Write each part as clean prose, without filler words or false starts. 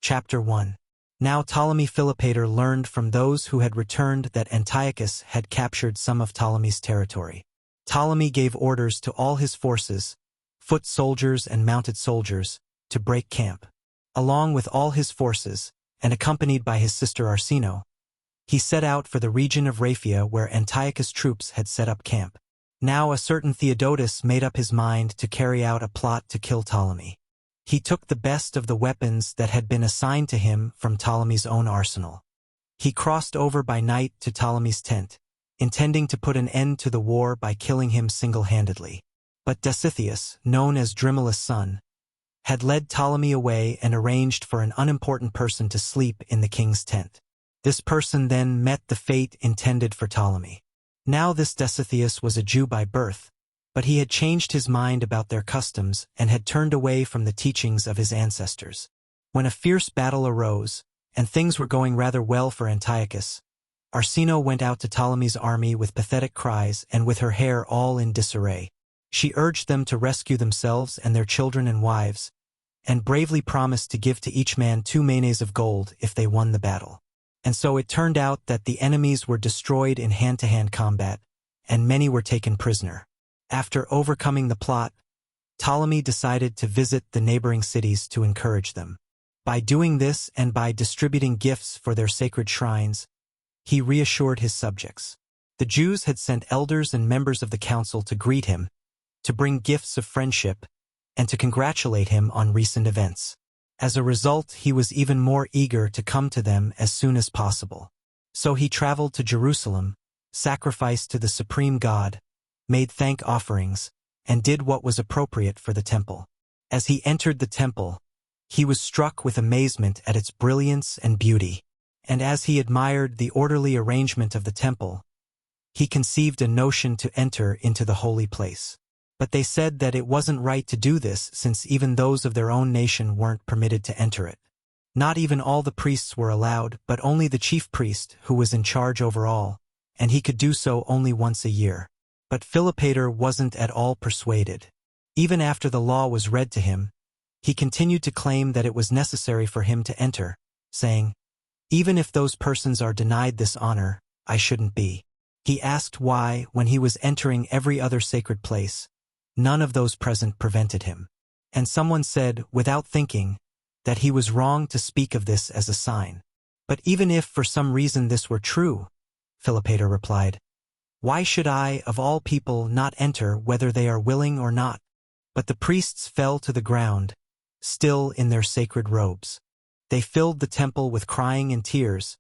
Chapter 1. Now Ptolemy Philopator learned from those who had returned that Antiochus had captured some of Ptolemy's territory. Ptolemy gave orders to all his forces, foot soldiers and mounted soldiers, to break camp. Along with all his forces, and accompanied by his sister Arsinoe, he set out for the region of Raphia where Antiochus' troops had set up camp. Now a certain Theodotus made up his mind to carry out a plot to kill Ptolemy. He took the best of the weapons that had been assigned to him from Ptolemy's own arsenal. He crossed over by night to Ptolemy's tent, intending to put an end to the war by killing him single-handedly. But Dositheus, known as Drimilus' son, had led Ptolemy away and arranged for an unimportant person to sleep in the king's tent. This person then met the fate intended for Ptolemy. Now this Dositheus was a Jew by birth, but he had changed his mind about their customs and had turned away from the teachings of his ancestors. When a fierce battle arose, and things were going rather well for Antiochus, Arsinoe went out to Ptolemy's army with pathetic cries and with her hair all in disarray. She urged them to rescue themselves and their children and wives, and bravely promised to give to each man 2 manes of gold if they won the battle. And so it turned out that the enemies were destroyed in hand-to-hand combat, and many were taken prisoner. After overcoming the plot, Ptolemy decided to visit the neighboring cities to encourage them. By doing this and by distributing gifts for their sacred shrines, he reassured his subjects. The Jews had sent elders and members of the council to greet him, to bring gifts of friendship, and to congratulate him on recent events. As a result, he was even more eager to come to them as soon as possible. So he traveled to Jerusalem, sacrificed to the supreme God, made thank offerings, and did what was appropriate for the temple. As he entered the temple, he was struck with amazement at its brilliance and beauty, and as he admired the orderly arrangement of the temple, he conceived a notion to enter into the holy place. But they said that it wasn't right to do this since even those of their own nation weren't permitted to enter it. Not even all the priests were allowed, but only the chief priest, who was in charge over all, and he could do so only once a year. But Philopator wasn't at all persuaded. Even after the law was read to him, he continued to claim that it was necessary for him to enter, saying, "Even if those persons are denied this honor, I shouldn't be." He asked why, when he was entering every other sacred place, none of those present prevented him. And someone said, without thinking, that he was wrong to speak of this as a sign. But even if for some reason this were true, Philopator replied, "Why should I, of all people, not enter whether they are willing or not?" But the priests fell to the ground, still in their sacred robes. They filled the temple with crying and tears,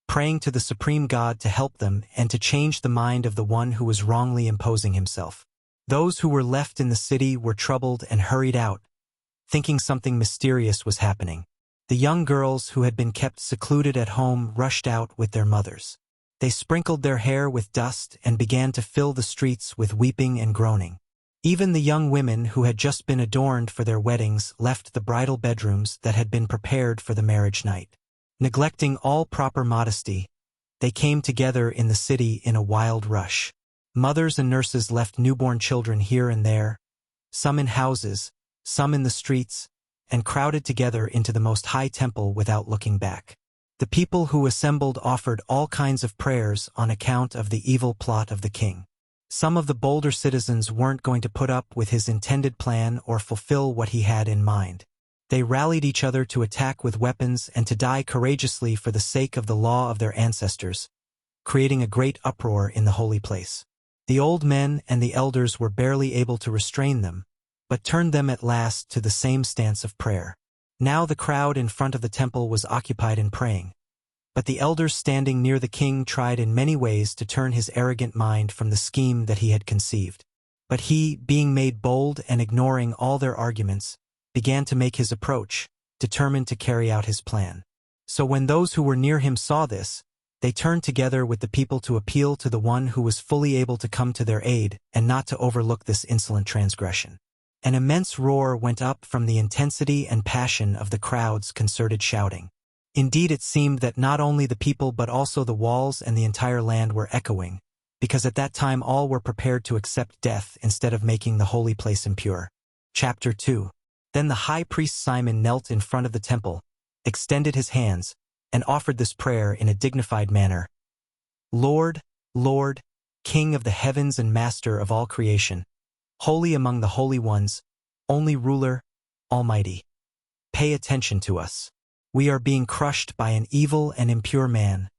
praying to the supreme God to help them and to change the mind of the one who was wrongly imposing himself. Those who were left in the city were troubled and hurried out, thinking something mysterious was happening. The young girls who had been kept secluded at home rushed out with their mothers. They sprinkled their hair with dust and began to fill the streets with weeping and groaning. Even the young women who had just been adorned for their weddings left the bridal bedrooms that had been prepared for the marriage night. Neglecting all proper modesty, they came together in the city in a wild rush. Mothers and nurses left newborn children here and there, some in houses, some in the streets, and crowded together into the most high temple without looking back. The people who assembled offered all kinds of prayers on account of the evil plot of the king. Some of the bolder citizens weren't going to put up with his intended plan or fulfill what he had in mind. They rallied each other to attack with weapons and to die courageously for the sake of the law of their ancestors, creating a great uproar in the holy place. The old men and the elders were barely able to restrain them, but turned them at last to the same stance of prayer. Now the crowd in front of the temple was occupied in praying, but the elders standing near the king tried in many ways to turn his arrogant mind from the scheme that he had conceived. But he, being made bold and ignoring all their arguments, began to make his approach, determined to carry out his plan. So when those who were near him saw this, they turned together with the people to appeal to the one who was fully able to come to their aid and not to overlook this insolent transgression. An immense roar went up from the intensity and passion of the crowd's concerted shouting. Indeed, it seemed that not only the people but also the walls and the entire land were echoing, because at that time all were prepared to accept death instead of making the holy place impure. Chapter 2. Then the high priest Simon knelt in front of the temple, extended his hands, and offered this prayer in a dignified manner. Lord, Lord, King of the heavens and Master of all creation, holy among the holy ones, only ruler, almighty. Pay attention to us. We are being crushed by an evil and impure man,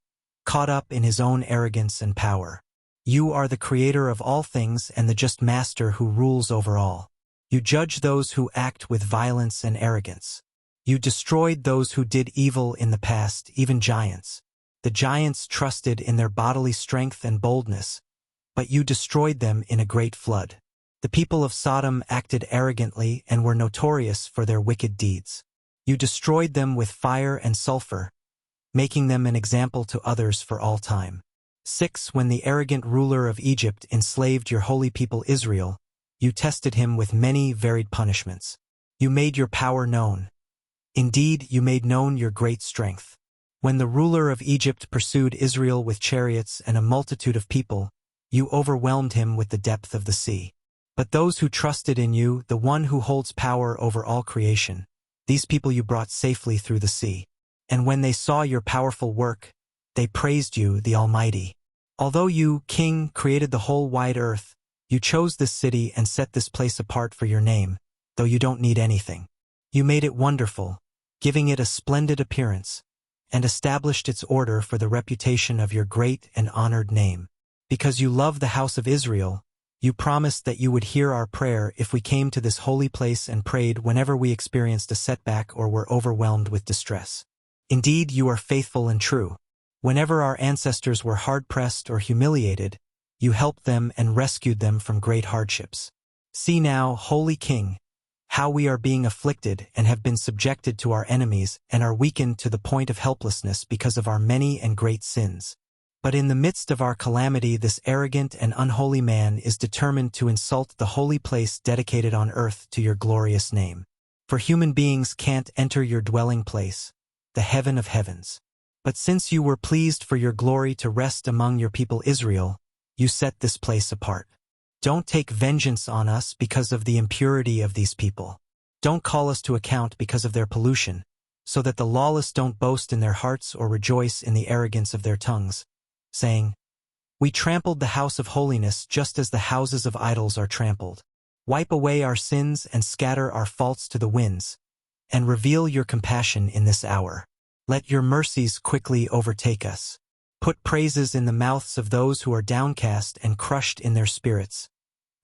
caught up in his own arrogance and power. You are the creator of all things and the just master who rules over all. You judge those who act with violence and arrogance. You destroyed those who did evil in the past, even giants. The giants trusted in their bodily strength and boldness, but you destroyed them in a great flood. The people of Sodom acted arrogantly and were notorious for their wicked deeds. You destroyed them with fire and sulfur, making them an example to others for all time. 6. When the arrogant ruler of Egypt enslaved your holy people Israel, you tested him with many varied punishments. You made your power known. Indeed, you made known your great strength. When the ruler of Egypt pursued Israel with chariots and a multitude of people, you overwhelmed him with the depth of the sea. But those who trusted in you, the one who holds power over all creation, these people you brought safely through the sea. And when they saw your powerful work, they praised you, the Almighty. Although you, King, created the whole wide earth, you chose this city and set this place apart for your name, though you don't need anything. You made it wonderful, giving it a splendid appearance, and established its order for the reputation of your great and honored name. Because you love the house of Israel, you promised that you would hear our prayer if we came to this holy place and prayed whenever we experienced a setback or were overwhelmed with distress. Indeed, you are faithful and true. Whenever our ancestors were hard-pressed or humiliated, you helped them and rescued them from great hardships. See now, Holy King, how we are being afflicted and have been subjected to our enemies and are weakened to the point of helplessness because of our many and great sins. But in the midst of our calamity, this arrogant and unholy man is determined to insult the holy place dedicated on earth to your glorious name. For human beings can't enter your dwelling place, the heaven of heavens. But since you were pleased for your glory to rest among your people Israel, you set this place apart. Don't take vengeance on us because of the impurity of these people. Don't call us to account because of their pollution, so that the lawless don't boast in their hearts or rejoice in the arrogance of their tongues, saying, "We trampled the house of holiness just as the houses of idols are trampled. Wipe away our sins and scatter our faults to the winds, and reveal your compassion in this hour. Let your mercies quickly overtake us. Put praises in the mouths of those who are downcast and crushed in their spirits,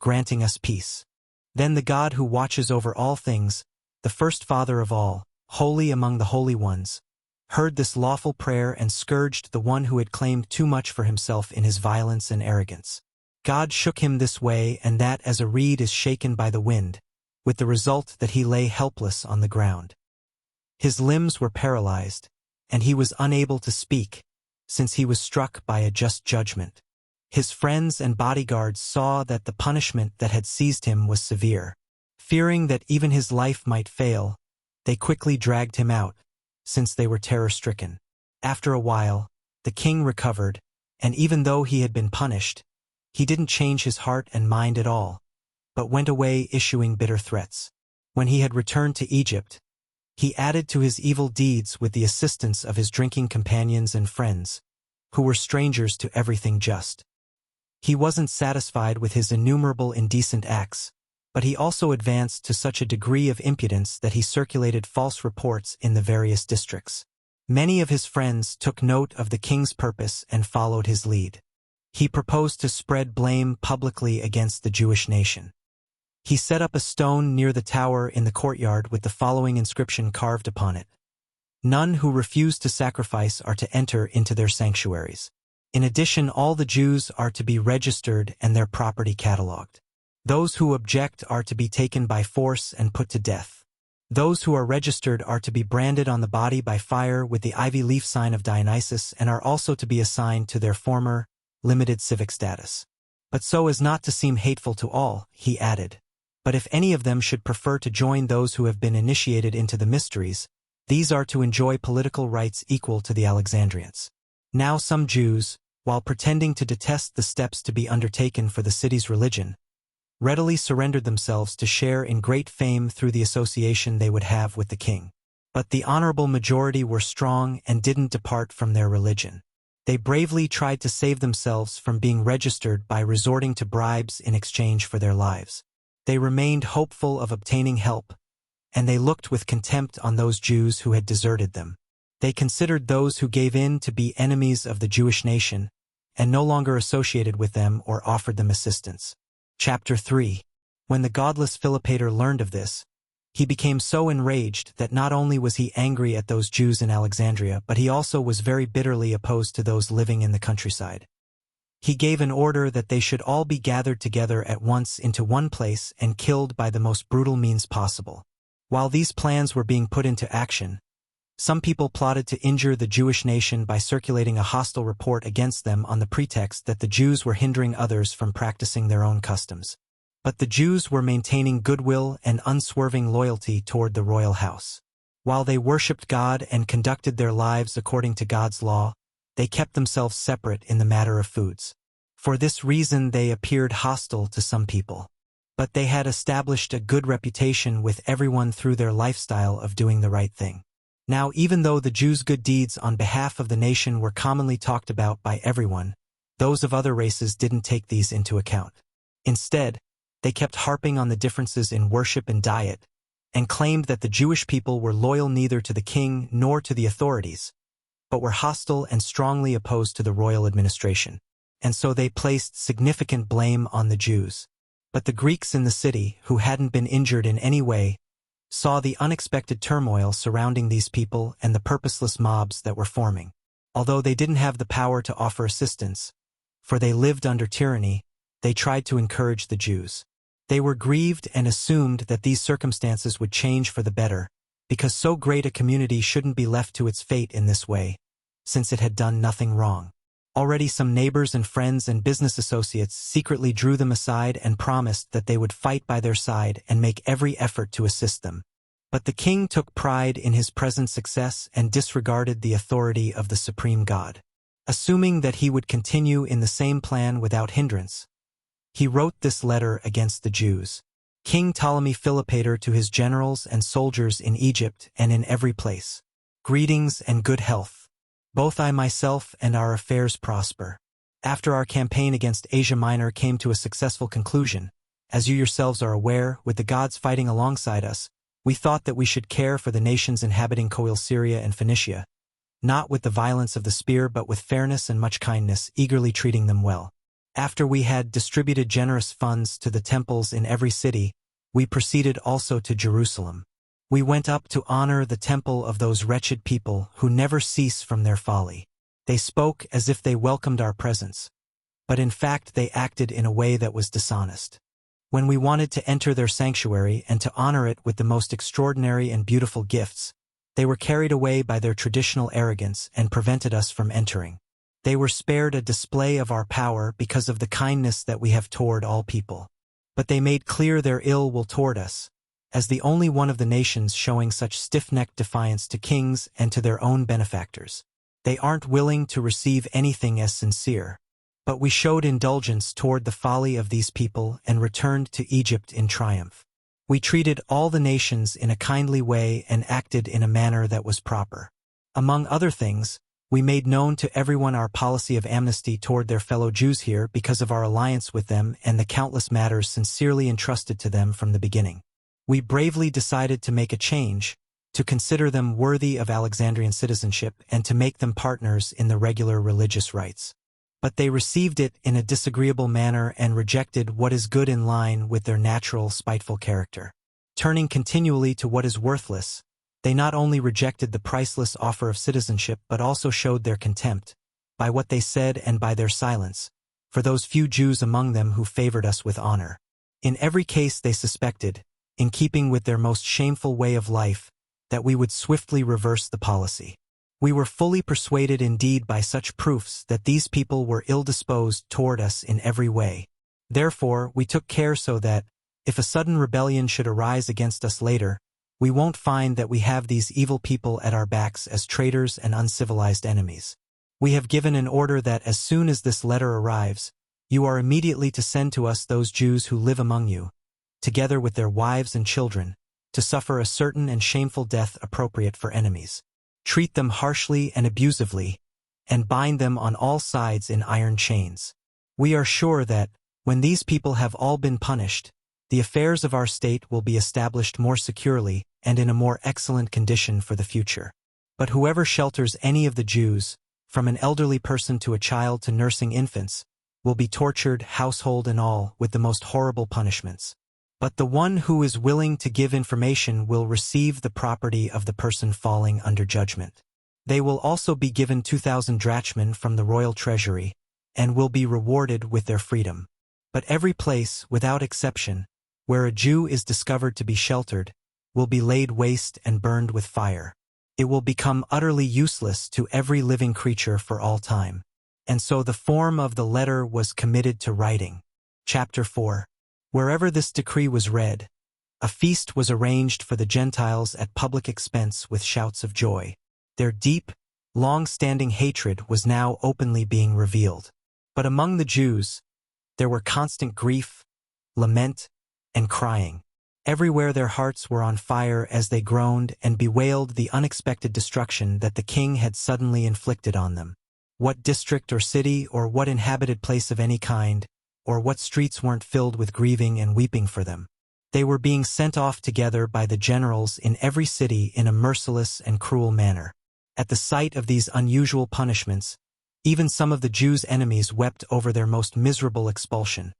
granting us peace." Then the God who watches over all things, the first Father of all, holy among the holy ones, heard this lawful prayer and scourged the one who had claimed too much for himself in his violence and arrogance. God shook him this way and that as a reed is shaken by the wind, with the result that he lay helpless on the ground. His limbs were paralyzed, and he was unable to speak, since he was struck by a just judgment. His friends and bodyguards saw that the punishment that had seized him was severe. Fearing that even his life might fail, they quickly dragged him out, since they were terror-stricken. After a while, the king recovered, and even though he had been punished, he didn't change his heart and mind at all, but went away issuing bitter threats. When he had returned to Egypt, he added to his evil deeds with the assistance of his drinking companions and friends, who were strangers to everything just. He wasn't satisfied with his innumerable indecent acts, but he also advanced to such a degree of impudence that he circulated false reports in the various districts. Many of his friends took note of the king's purpose and followed his lead. He proposed to spread blame publicly against the Jewish nation. He set up a stone near the tower in the courtyard with the following inscription carved upon it: "None who refuse to sacrifice are to enter into their sanctuaries." In addition, all the Jews are to be registered and their property catalogued. Those who object are to be taken by force and put to death. Those who are registered are to be branded on the body by fire with the ivy leaf sign of Dionysus and are also to be assigned to their former, limited civic status. But so as not to seem hateful to all, he added, "But if any of them should prefer to join those who have been initiated into the mysteries, these are to enjoy political rights equal to the Alexandrians." Now some Jews, while pretending to detest the steps to be undertaken for the city's religion, readily surrendered themselves to share in great fame through the association they would have with the king. But the honorable majority were strong and didn't depart from their religion. They bravely tried to save themselves from being registered by resorting to bribes in exchange for their lives. They remained hopeful of obtaining help, and they looked with contempt on those Jews who had deserted them. They considered those who gave in to be enemies of the Jewish nation, and no longer associated with them or offered them assistance. Chapter 3. When the godless Philopator learned of this, he became so enraged that not only was he angry at those Jews in Alexandria, but he also was very bitterly opposed to those living in the countryside. He gave an order that they should all be gathered together at once into one place and killed by the most brutal means possible. While these plans were being put into action, some people plotted to injure the Jewish nation by circulating a hostile report against them on the pretext that the Jews were hindering others from practicing their own customs. But the Jews were maintaining goodwill and unswerving loyalty toward the royal house. While they worshipped God and conducted their lives according to God's law, they kept themselves separate in the matter of foods. For this reason they appeared hostile to some people. But they had established a good reputation with everyone through their lifestyle of doing the right thing. Now, even though the Jews' good deeds on behalf of the nation were commonly talked about by everyone, those of other races didn't take these into account. Instead, they kept harping on the differences in worship and diet, and claimed that the Jewish people were loyal neither to the king nor to the authorities, but were hostile and strongly opposed to the royal administration. And so they placed significant blame on the Jews. But the Greeks in the city, who hadn't been injured in any way, saw the unexpected turmoil surrounding these people and the purposeless mobs that were forming. Although they didn't have the power to offer assistance, for they lived under tyranny, they tried to encourage the Jews. They were grieved and assumed that these circumstances would change for the better, because so great a community shouldn't be left to its fate in this way, since it had done nothing wrong. Already some neighbors and friends and business associates secretly drew them aside and promised that they would fight by their side and make every effort to assist them. But the king took pride in his present success and disregarded the authority of the supreme God. Assuming that he would continue in the same plan without hindrance, he wrote this letter against the Jews. King Ptolemy Philopator to his generals and soldiers in Egypt and in every place. Greetings and good health. Both I myself and our affairs prosper. After our campaign against Asia Minor came to a successful conclusion, as you yourselves are aware, with the gods fighting alongside us, we thought that we should care for the nations inhabiting Syria and Phoenicia, not with the violence of the spear but with fairness and much kindness, eagerly treating them well. After we had distributed generous funds to the temples in every city, we proceeded also to Jerusalem. We went up to honor the temple of those wretched people who never cease from their folly. They spoke as if they welcomed our presence, but in fact they acted in a way that was dishonest. When we wanted to enter their sanctuary and to honor it with the most extraordinary and beautiful gifts, they were carried away by their traditional arrogance and prevented us from entering. They were spared a display of our power because of the kindness that we have toward all people. But they made clear their ill will toward us, as the only one of the nations showing such stiff-necked defiance to kings and to their own benefactors. They aren't willing to receive anything as sincere. But we showed indulgence toward the folly of these people and returned to Egypt in triumph. We treated all the nations in a kindly way and acted in a manner that was proper. Among other things, we made known to everyone our policy of amnesty toward their fellow Jews here because of our alliance with them and the countless matters sincerely entrusted to them from the beginning. We bravely decided to make a change, to consider them worthy of Alexandrian citizenship and to make them partners in the regular religious rites. But they received it in a disagreeable manner and rejected what is good in line with their natural spiteful character. Turning continually to what is worthless, they not only rejected the priceless offer of citizenship but also showed their contempt, by what they said and by their silence, for those few Jews among them who favored us with honor. In every case they suspected, in keeping with their most shameful way of life, that we would swiftly reverse the policy. We were fully persuaded indeed by such proofs that these people were ill-disposed toward us in every way. Therefore, we took care so that, if a sudden rebellion should arise against us later, we won't find that we have these evil people at our backs as traitors and uncivilized enemies. We have given an order that as soon as this letter arrives, you are immediately to send to us those Jews who live among you, together with their wives and children, to suffer a certain and shameful death appropriate for enemies. Treat them harshly and abusively, and bind them on all sides in iron chains. We are sure that, when these people have all been punished, the affairs of our state will be established more securely and in a more excellent condition for the future. But whoever shelters any of the Jews, from an elderly person to a child to nursing infants, will be tortured, household and all, with the most horrible punishments. But the one who is willing to give information will receive the property of the person falling under judgment. They will also be given 2,000 drachmen from the royal treasury, and will be rewarded with their freedom. But every place, without exception, where a Jew is discovered to be sheltered, will be laid waste and burned with fire. It will become utterly useless to every living creature for all time. And so the form of the letter was committed to writing. Chapter 4. Wherever this decree was read, a feast was arranged for the Gentiles at public expense with shouts of joy. Their deep, long-standing hatred was now openly being revealed. But among the Jews, there were constant grief, lament, and crying. Everywhere their hearts were on fire as they groaned and bewailed the unexpected destruction that the king had suddenly inflicted on them. What district or city or what inhabited place of any kind, or what streets weren't filled with grieving and weeping for them? They were being sent off together by the generals in every city in a merciless and cruel manner. At the sight of these unusual punishments, even some of the Jews' enemies wept over their most miserable expulsion,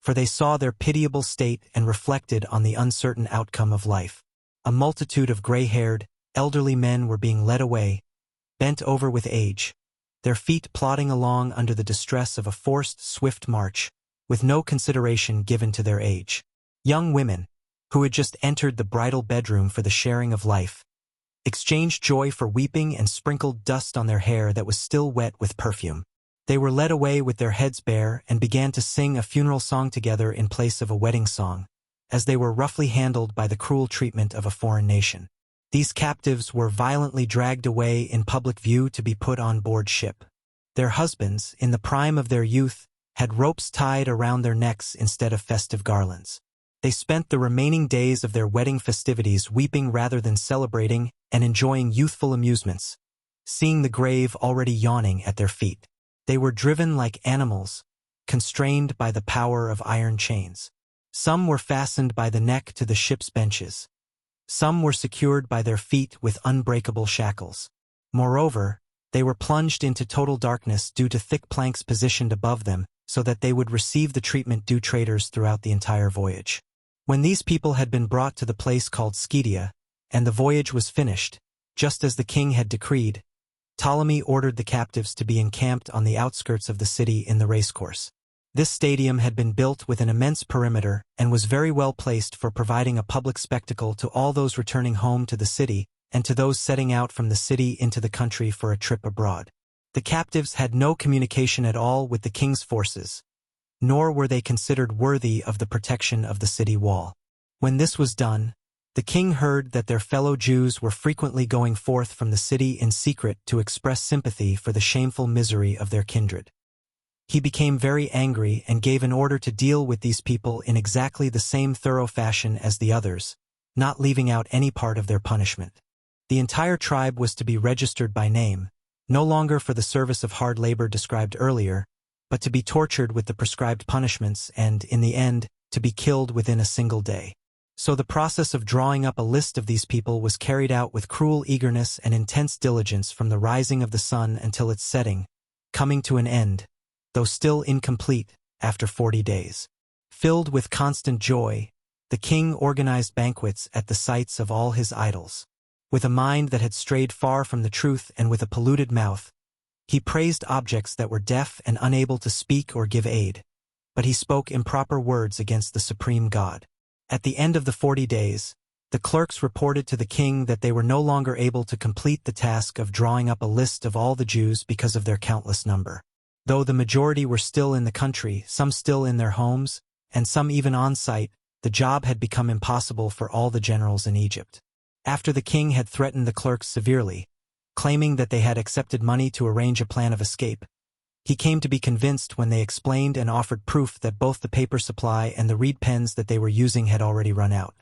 for they saw their pitiable state and reflected on the uncertain outcome of life. A multitude of gray-haired, elderly men were being led away, bent over with age, their feet plodding along under the distress of a forced, swift march, with no consideration given to their age. Young women, who had just entered the bridal bedroom for the sharing of life, exchanged joy for weeping and sprinkled dust on their hair that was still wet with perfume. They were led away with their heads bare and began to sing a funeral song together in place of a wedding song, as they were roughly handled by the cruel treatment of a foreign nation. These captives were violently dragged away in public view to be put on board ship. Their husbands, in the prime of their youth, had ropes tied around their necks instead of festive garlands. They spent the remaining days of their wedding festivities weeping rather than celebrating and enjoying youthful amusements, seeing the grave already yawning at their feet. They were driven like animals, constrained by the power of iron chains. Some were fastened by the neck to the ship's benches. Some were secured by their feet with unbreakable shackles. Moreover, they were plunged into total darkness due to thick planks positioned above them so that they would receive the treatment due traders throughout the entire voyage. When these people had been brought to the place called Skydia, and the voyage was finished, just as the king had decreed, Ptolemy ordered the captives to be encamped on the outskirts of the city in the racecourse. This stadium had been built with an immense perimeter and was very well placed for providing a public spectacle to all those returning home to the city and to those setting out from the city into the country for a trip abroad. The captives had no communication at all with the king's forces, nor were they considered worthy of the protection of the city wall. When this was done, the king heard that their fellow Jews were frequently going forth from the city in secret to express sympathy for the shameful misery of their kindred. He became very angry and gave an order to deal with these people in exactly the same thorough fashion as the others, not leaving out any part of their punishment. The entire tribe was to be registered by name, no longer for the service of hard labor described earlier, but to be tortured with the prescribed punishments and, in the end, to be killed within a single day. So the process of drawing up a list of these people was carried out with cruel eagerness and intense diligence from the rising of the sun until its setting, coming to an end, though still incomplete, after 40 days. Filled with constant joy, the king organized banquets at the sites of all his idols. With a mind that had strayed far from the truth and with a polluted mouth, he praised objects that were deaf and unable to speak or give aid, but he spoke improper words against the supreme God. At the end of the 40 days, the clerks reported to the king that they were no longer able to complete the task of drawing up a list of all the Jews because of their countless number. Though the majority were still in the country, some still in their homes, and some even on site, the job had become impossible for all the generals in Egypt. After the king had threatened the clerks severely, claiming that they had accepted money to arrange a plan of escape, he came to be convinced when they explained and offered proof that both the paper supply and the reed pens that they were using had already run out.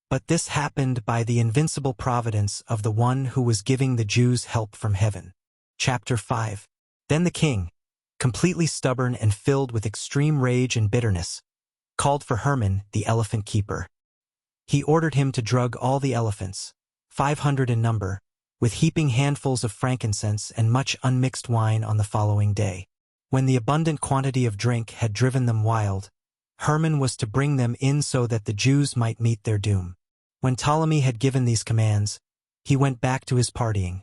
But this happened by the invincible providence of the one who was giving the Jews help from heaven. Chapter 5. Then the king, completely stubborn and filled with extreme rage and bitterness, called for Herman, the elephant keeper. He ordered him to drug all the elephants, 500 in number, with heaping handfuls of frankincense and much unmixed wine on the following day. When the abundant quantity of drink had driven them wild, Herman was to bring them in so that the Jews might meet their doom. When Ptolemy had given these commands, he went back to his partying,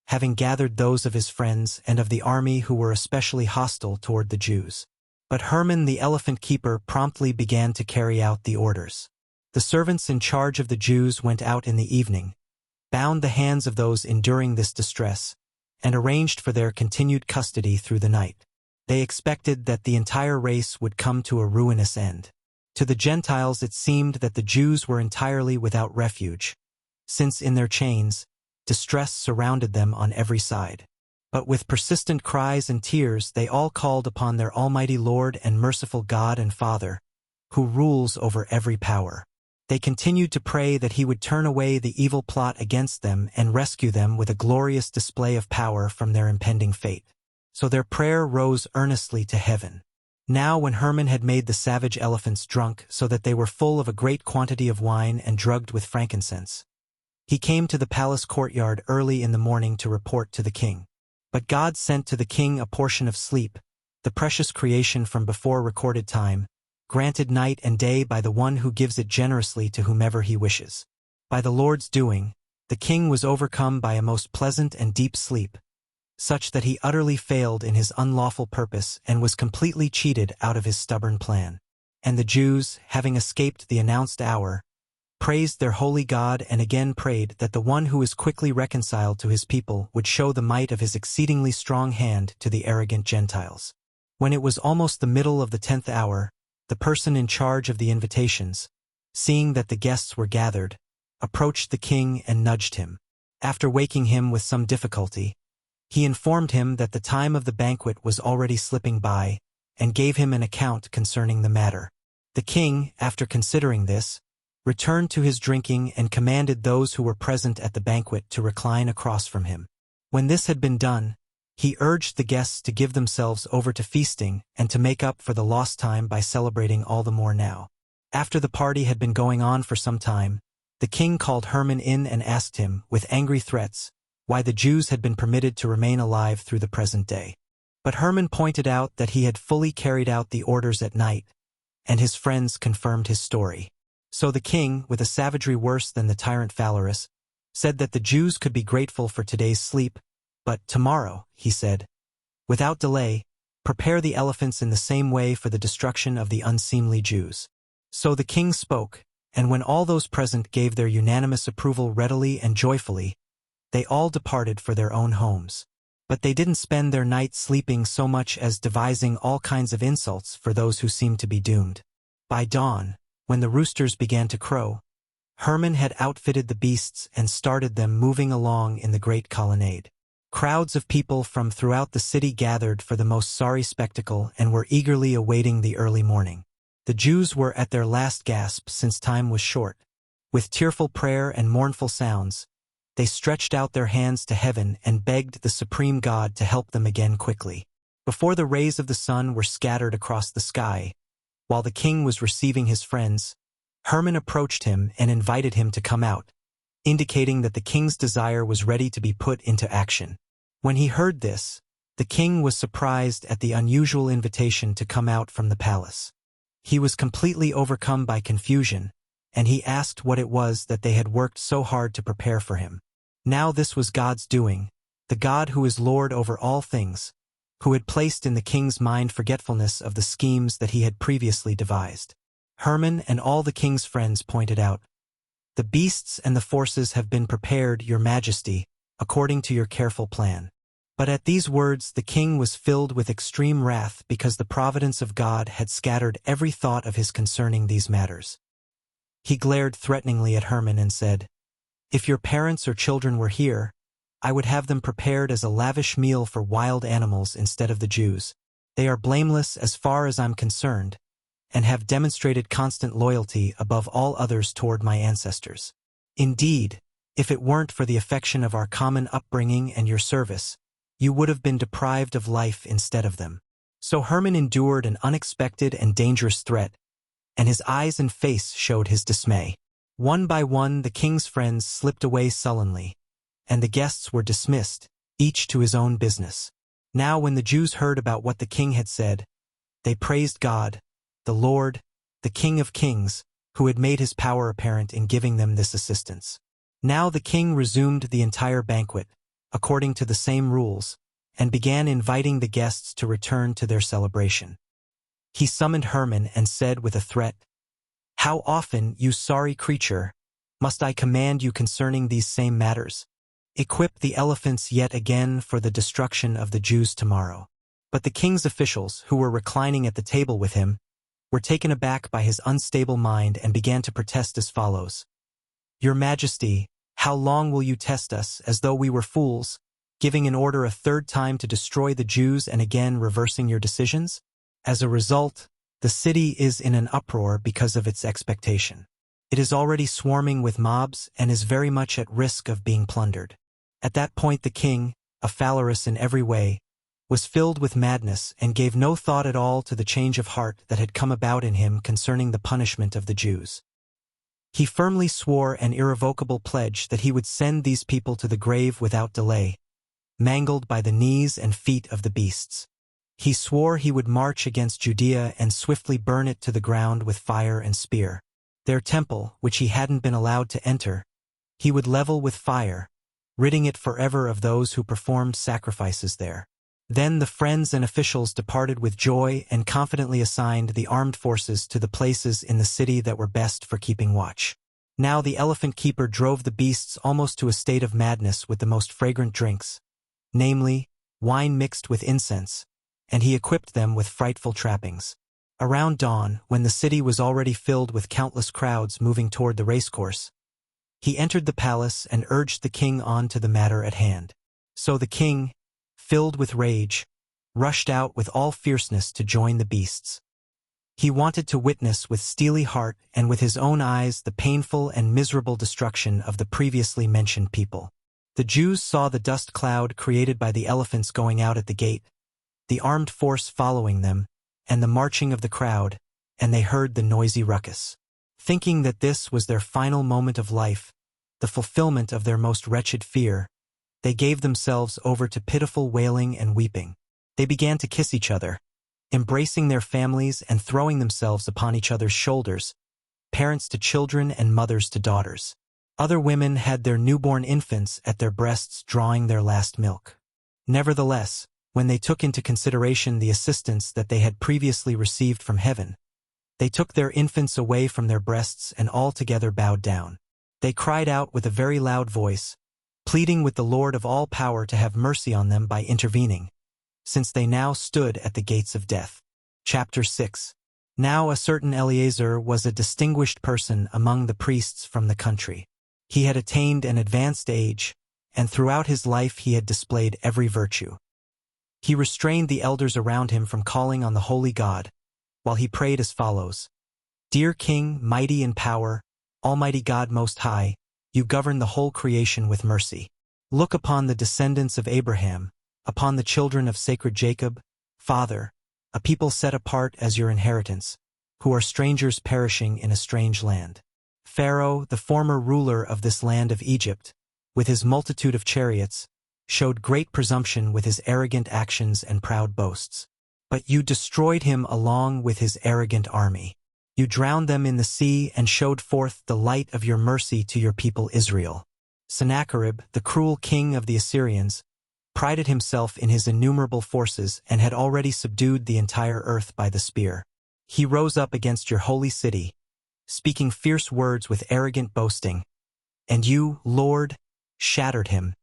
having gathered those of his friends and of the army who were especially hostile toward the Jews. But Herman the elephant keeper promptly began to carry out the orders. The servants in charge of the Jews went out in the evening, bound the hands of those enduring this distress, and arranged for their continued custody through the night. They expected that the entire race would come to a ruinous end. To the Gentiles it seemed that the Jews were entirely without refuge, since in their chains, distress surrounded them on every side. But with persistent cries and tears they all called upon their Almighty Lord and merciful God and Father, who rules over every power. They continued to pray that he would turn away the evil plot against them and rescue them with a glorious display of power from their impending fate. So their prayer rose earnestly to heaven. Now when Herman had made the savage elephants drunk so that they were full of a great quantity of wine and drugged with frankincense, he came to the palace courtyard early in the morning to report to the king. But God sent to the king a portion of sleep, the precious creation from before recorded time, granted night and day by the one who gives it generously to whomever he wishes. By the Lord's doing, the king was overcome by a most pleasant and deep sleep, such that he utterly failed in his unlawful purpose and was completely cheated out of his stubborn plan. And the Jews, having escaped the announced hour, praised their holy God and again prayed that the one who is quickly reconciled to his people would show the might of his exceedingly strong hand to the arrogant Gentiles. When it was almost the middle of the 10th hour, the person in charge of the invitations, seeing that the guests were gathered, approached the king and nudged him. After waking him with some difficulty, he informed him that the time of the banquet was already slipping by, and gave him an account concerning the matter. The king, after considering this, returned to his drinking and commanded those who were present at the banquet to recline across from him. When this had been done, he urged the guests to give themselves over to feasting and to make up for the lost time by celebrating all the more now. After the party had been going on for some time, the king called Herman in and asked him, with angry threats, why the Jews had been permitted to remain alive through the present day. But Herman pointed out that he had fully carried out the orders at night, and his friends confirmed his story. So the king, with a savagery worse than the tyrant Phalaris, said that the Jews could be grateful for today's sleep, but tomorrow, he said, without delay, prepare the elephants in the same way for the destruction of the unseemly Jews. So the king spoke, and when all those present gave their unanimous approval readily and joyfully, they all departed for their own homes. But they didn't spend their night sleeping so much as devising all kinds of insults for those who seemed to be doomed. By dawn, when the roosters began to crow, Herman had outfitted the beasts and started them moving along in the great colonnade. Crowds of people from throughout the city gathered for the most sorry spectacle and were eagerly awaiting the early morning. The Jews were at their last gasp since time was short. With tearful prayer and mournful sounds, they stretched out their hands to heaven and begged the supreme God to help them again quickly. Before the rays of the sun were scattered across the sky, while the king was receiving his friends, Herman approached him and invited him to come out, indicating that the king's desire was ready to be put into action. When he heard this, the king was surprised at the unusual invitation to come out from the palace. He was completely overcome by confusion, and he asked what it was that they had worked so hard to prepare for him. Now this was God's doing, the God who is Lord over all things, who had placed in the king's mind forgetfulness of the schemes that he had previously devised. Herman and all the king's friends pointed out, "The beasts and the forces have been prepared, your majesty, according to your careful plan." But at these words the king was filled with extreme wrath because the providence of God had scattered every thought of his concerning these matters. He glared threateningly at Herman and said, "If your parents or children were here, I would have them prepared as a lavish meal for wild animals instead of the Jews. They are blameless as far as I'm concerned, and have demonstrated constant loyalty above all others toward my ancestors. Indeed, if it weren't for the affection of our common upbringing and your service, you would have been deprived of life instead of them." So Hermann endured an unexpected and dangerous threat, and his eyes and face showed his dismay. One by one the king's friends slipped away sullenly, and the guests were dismissed, each to his own business. Now when the Jews heard about what the king had said, they praised God, the Lord, the King of Kings, who had made his power apparent in giving them this assistance. Now the king resumed the entire banquet, according to the same rules, and began inviting the guests to return to their celebration. He summoned Hermann and said with a threat, "How often, you sorry creature, must I command you concerning these same matters? Equip the elephants yet again for the destruction of the Jews tomorrow." But the king's officials, who were reclining at the table with him, were taken aback by his unstable mind and began to protest as follows: "Your Majesty, how long will you test us, as though we were fools, giving an order a third time to destroy the Jews and again reversing your decisions? As a result, the city is in an uproar because of its expectation. It is already swarming with mobs and is very much at risk of being plundered." At that point the king, a Phalaris in every way, was filled with madness and gave no thought at all to the change of heart that had come about in him concerning the punishment of the Jews. He firmly swore an irrevocable pledge that he would send these people to the grave without delay, mangled by the knees and feet of the beasts. He swore he would march against Judea and swiftly burn it to the ground with fire and spear. Their temple, which he hadn't been allowed to enter, he would level with fire, ridding it forever of those who performed sacrifices there. Then the friends and officials departed with joy and confidently assigned the armed forces to the places in the city that were best for keeping watch. Now the elephant keeper drove the beasts almost to a state of madness with the most fragrant drinks, namely, wine mixed with incense, and he equipped them with frightful trappings. Around dawn, when the city was already filled with countless crowds moving toward the racecourse, he entered the palace and urged the king on to the matter at hand. So the king, filled with rage, rushed out with all fierceness to join the beasts. He wanted to witness with steely heart and with his own eyes the painful and miserable destruction of the previously mentioned people. The Jews saw the dust cloud created by the elephants going out at the gate, the armed force following them, and the marching of the crowd, and they heard the noisy ruckus. Thinking that this was their final moment of life, the fulfillment of their most wretched fear, they gave themselves over to pitiful wailing and weeping. They began to kiss each other, embracing their families and throwing themselves upon each other's shoulders, parents to children and mothers to daughters. Other women had their newborn infants at their breasts drawing their last milk. Nevertheless, when they took into consideration the assistance that they had previously received from heaven, they took their infants away from their breasts and altogether bowed down. They cried out with a very loud voice, pleading with the Lord of all power to have mercy on them by intervening, since they now stood at the gates of death. Chapter 6. Now a certain Eleazar was a distinguished person among the priests from the country. He had attained an advanced age, and throughout his life he had displayed every virtue. He restrained the elders around him from calling on the holy God, while he prayed as follows: "Dear King, mighty in power, Almighty God Most High, you govern the whole creation with mercy. Look upon the descendants of Abraham, upon the children of sacred Jacob, Father, a people set apart as your inheritance, who are strangers perishing in a strange land. Pharaoh, the former ruler of this land of Egypt, with his multitude of chariots, showed great presumption with his arrogant actions and proud boasts. But you destroyed him along with his arrogant army. You drowned them in the sea and showed forth the light of your mercy to your people Israel. Sennacherib, the cruel king of the Assyrians, prided himself in his innumerable forces and had already subdued the entire earth by the spear. He rose up against your holy city, speaking fierce words with arrogant boasting, and you, Lord, shattered him,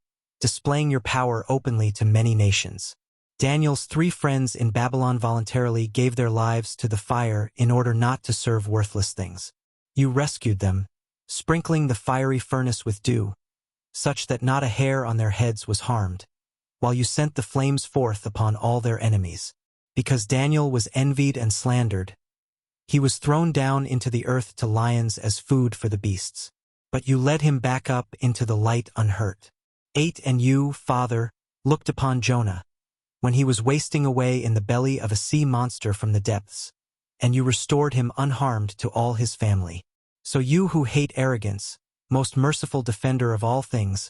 displaying your power openly to many nations. Daniel's 3 friends in Babylon voluntarily gave their lives to the fire in order not to serve worthless things. You rescued them, sprinkling the fiery furnace with dew, such that not a hair on their heads was harmed, while you sent the flames forth upon all their enemies. Because Daniel was envied and slandered, He was thrown down into the earth to lions as food for the beasts. But you led him back up into the light unhurt. 8 And you, Father, looked upon Jonah, when he was wasting away in the belly of a sea monster from the depths, and you restored him unharmed to all his family. So you who hate arrogance, most merciful defender of all things,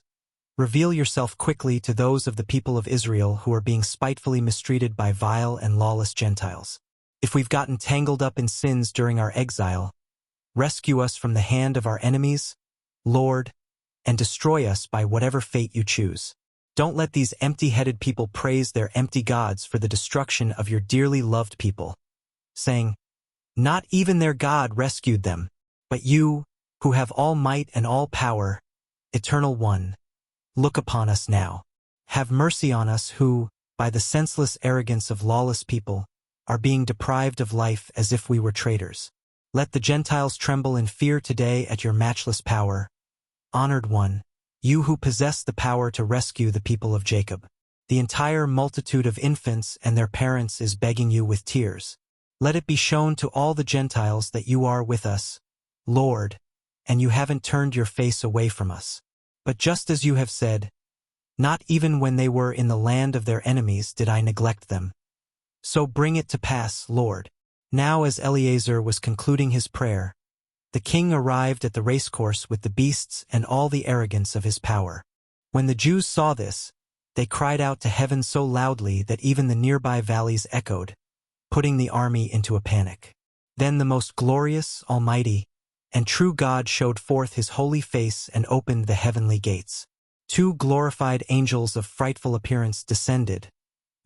reveal yourself quickly to those of the people of Israel who are being spitefully mistreated by vile and lawless Gentiles. If we've gotten tangled up in sins during our exile, rescue us from the hand of our enemies, Lord, and destroy us by whatever fate you choose. Don't let these empty-headed people praise their empty gods for the destruction of your dearly loved people, saying, "Not even their God rescued them, but you, who have all might and all power, Eternal One, look upon us now. Have mercy on us who, by the senseless arrogance of lawless people, are being deprived of life as if we were traitors. Let the Gentiles tremble in fear today at your matchless power. Honored One, you who possess the power to rescue the people of Jacob. The entire multitude of infants and their parents is begging you with tears. Let it be shown to all the Gentiles that you are with us, Lord, and you haven't turned your face away from us. But just as you have said, not even when they were in the land of their enemies did I neglect them. So bring it to pass, Lord." Now as Eleazar was concluding his prayer, the king arrived at the racecourse with the beasts and all the arrogance of his power. When the Jews saw this, they cried out to heaven so loudly that even the nearby valleys echoed, putting the army into a panic. Then the most glorious, almighty, and true God showed forth his holy face and opened the heavenly gates. 2 glorified angels of frightful appearance descended,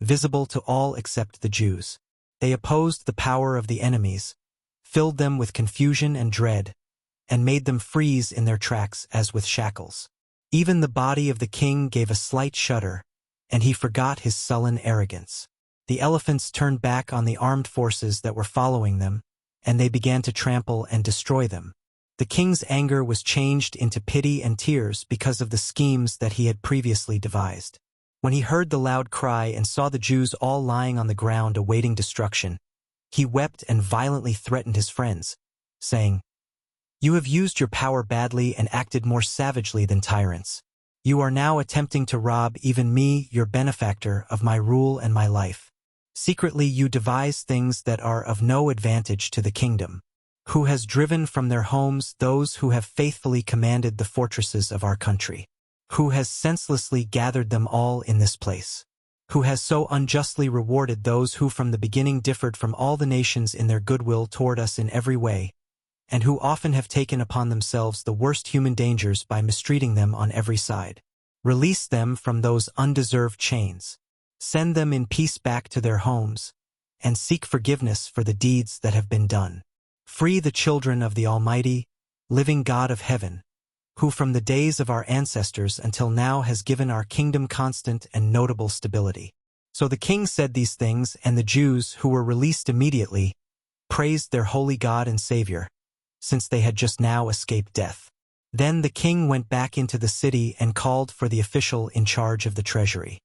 visible to all except the Jews. They opposed the power of the enemies, filled them with confusion and dread, and made them freeze in their tracks as with shackles. Even the body of the king gave a slight shudder, and he forgot his sullen arrogance. The elephants turned back on the armed forces that were following them, and they began to trample and destroy them. The king's anger was changed into pity and tears because of the schemes that he had previously devised. When he heard the loud cry and saw the Jews all lying on the ground awaiting destruction, he wept and violently threatened his friends, saying, "You have used your power badly and acted more savagely than tyrants. You are now attempting to rob even me, your benefactor, of my rule and my life. Secretly you devise things that are of no advantage to the kingdom. Who has driven from their homes those who have faithfully commanded the fortresses of our country? Who has senselessly gathered them all in this place? Who has so unjustly rewarded those who from the beginning differed from all the nations in their goodwill toward us in every way, and who often have taken upon themselves the worst human dangers by mistreating them on every side? Release them from those undeserved chains. Send them in peace back to their homes, and seek forgiveness for the deeds that have been done. Free the children of the Almighty, living God of heaven, who from the days of our ancestors until now has given our kingdom constant and notable stability." So the king said these things, and the Jews, who were released immediately, praised their holy God and Savior, since they had just now escaped death. Then the king went back into the city and called for the official in charge of the treasury.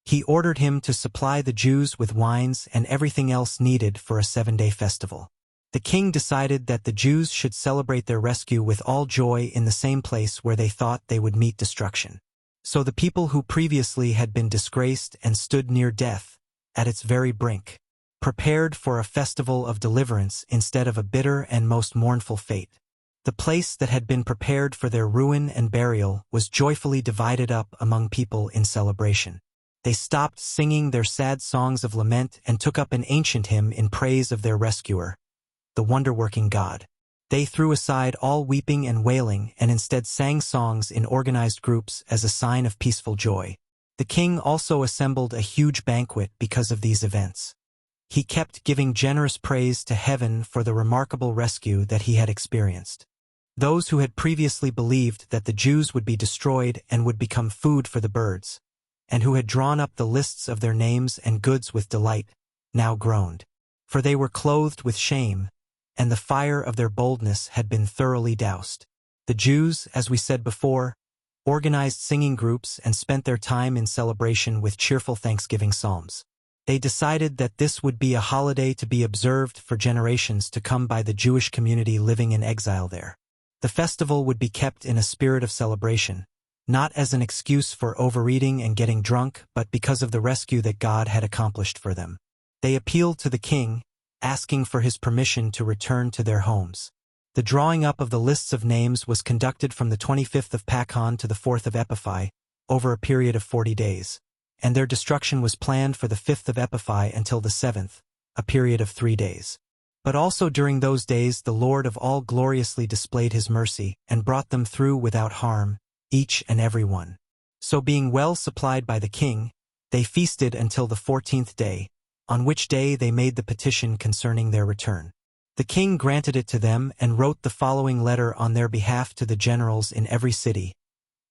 He ordered him to supply the Jews with wines and everything else needed for a 7-day festival. The king decided that the Jews should celebrate their rescue with all joy in the same place where they thought they would meet destruction. So the people who previously had been disgraced and stood near death, at its very brink, prepared for a festival of deliverance instead of a bitter and most mournful fate. The place that had been prepared for their ruin and burial was joyfully divided up among people in celebration. They stopped singing their sad songs of lament and took up an ancient hymn in praise of their rescuer, the wonder-working God. They threw aside all weeping and wailing and instead sang songs in organized groups as a sign of peaceful joy. The king also assembled a huge banquet because of these events. He kept giving generous praise to heaven for the remarkable rescue that he had experienced. Those who had previously believed that the Jews would be destroyed and would become food for the birds, and who had drawn up the lists of their names and goods with delight, now groaned. For they were clothed with shame, and the fire of their boldness had been thoroughly doused. The Jews, as we said before, organized singing groups and spent their time in celebration with cheerful thanksgiving psalms. They decided that this would be a holiday to be observed for generations to come by the Jewish community living in exile there. The festival would be kept in a spirit of celebration, not as an excuse for overeating and getting drunk, but because of the rescue that God had accomplished for them. They appealed to the king, asking for his permission to return to their homes. The drawing up of the lists of names was conducted from the 25th of Pachon to the 4th of Epiphi, over a period of 40 days, and their destruction was planned for the 5th of Epiphi until the 7th, a period of 3 days. But also during those days the Lord of all gloriously displayed his mercy, and brought them through without harm, each and every one. So being well supplied by the king, they feasted until the 14th day, on which day they made the petition concerning their return. The king granted it to them and wrote the following letter on their behalf to the generals in every city,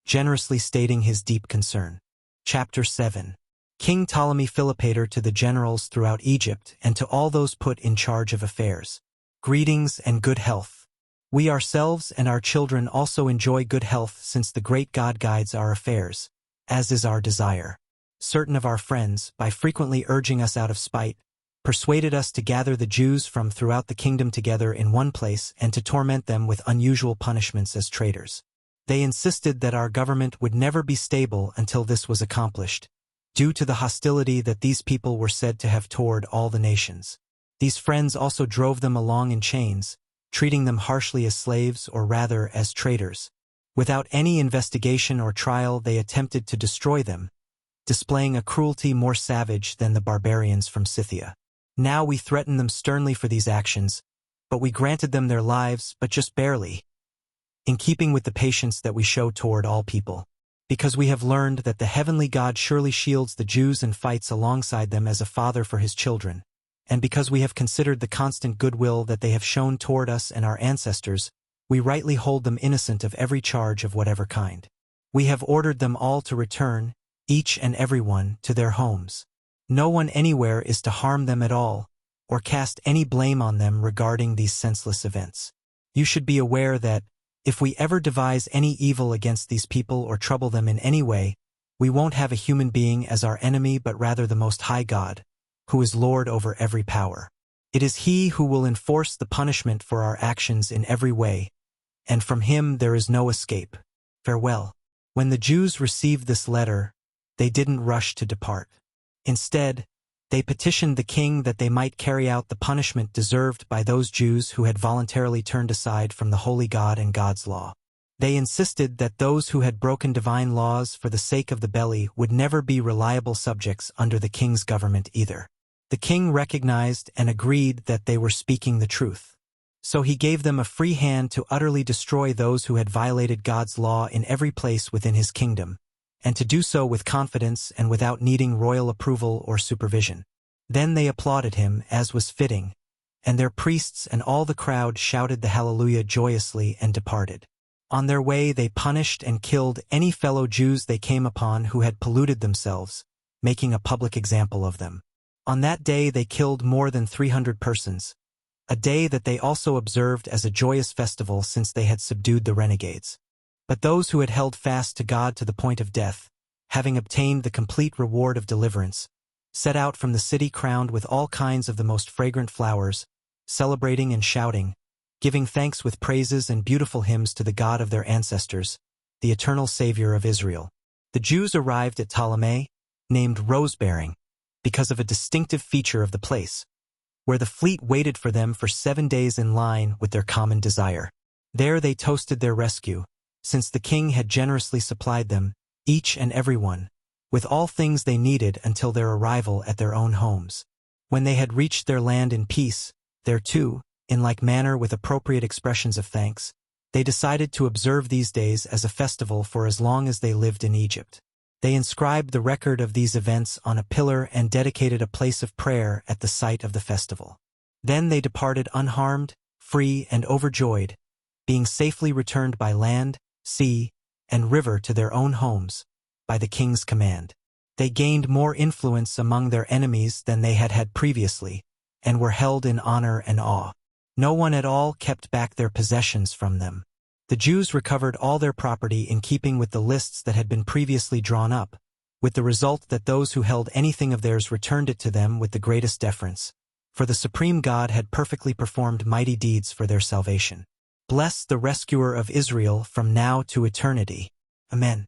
generously stating his deep concern. Chapter 7. King Ptolemy Philopator to the generals throughout Egypt and to all those put in charge of affairs. Greetings and good health. We ourselves and our children also enjoy good health since the great God guides our affairs, as is our desire. Certain of our friends, by frequently urging us out of spite, persuaded us to gather the Jews from throughout the kingdom together in one place and to torment them with unusual punishments as traitors. They insisted that our government would never be stable until this was accomplished, due to the hostility that these people were said to have toward all the nations. These friends also drove them along in chains, treating them harshly as slaves or rather as traitors. Without any investigation or trial they attempted to destroy them, displaying a cruelty more savage than the barbarians from Scythia. Now we threaten them sternly for these actions, but we granted them their lives, but just barely, in keeping with the patience that we show toward all people. Because we have learned that the heavenly God surely shields the Jews and fights alongside them as a father for his children, and because we have considered the constant goodwill that they have shown toward us and our ancestors, we rightly hold them innocent of every charge of whatever kind. We have ordered them all to return, each and every one, to their homes. No one anywhere is to harm them at all, or cast any blame on them regarding these senseless events. You should be aware that, if we ever devise any evil against these people or trouble them in any way, we won't have a human being as our enemy but rather the Most High God, who is Lord over every power. It is He who will enforce the punishment for our actions in every way, and from Him there is no escape. Farewell. When the Jews received this letter, they didn't rush to depart. Instead, they petitioned the king that they might carry out the punishment deserved by those Jews who had voluntarily turned aside from the holy God and God's law. They insisted that those who had broken divine laws for the sake of the belly would never be reliable subjects under the king's government either. The king recognized and agreed that they were speaking the truth. So he gave them a free hand to utterly destroy those who had violated God's law in every place within his kingdom, and to do so with confidence and without needing royal approval or supervision. Then they applauded him, as was fitting, and their priests and all the crowd shouted the Hallelujah joyously and departed. On their way they punished and killed any fellow Jews they came upon who had polluted themselves, making a public example of them. On that day they killed more than 300 persons, a day that they also observed as a joyous festival since they had subdued the renegades. But those who had held fast to God to the point of death, having obtained the complete reward of deliverance, set out from the city crowned with all kinds of the most fragrant flowers, celebrating and shouting, giving thanks with praises and beautiful hymns to the God of their ancestors, the eternal Savior of Israel. The Jews arrived at Ptolemy, named Rose-bearing, because of a distinctive feature of the place, where the fleet waited for them for 7 days in line with their common desire. There they toasted their rescue, since the king had generously supplied them, each and every one, with all things they needed until their arrival at their own homes. When they had reached their land in peace, there too, in like manner with appropriate expressions of thanks, they decided to observe these days as a festival for as long as they lived in Egypt. They inscribed the record of these events on a pillar and dedicated a place of prayer at the site of the festival. Then they departed unharmed, free, and overjoyed, being safely returned by land, sea, and river to their own homes, by the king's command. They gained more influence among their enemies than they had had previously, and were held in honor and awe. No one at all kept back their possessions from them. The Jews recovered all their property in keeping with the lists that had been previously drawn up, with the result that those who held anything of theirs returned it to them with the greatest deference, for the supreme God had perfectly performed mighty deeds for their salvation. Bless the rescuer of Israel from now to eternity. Amen.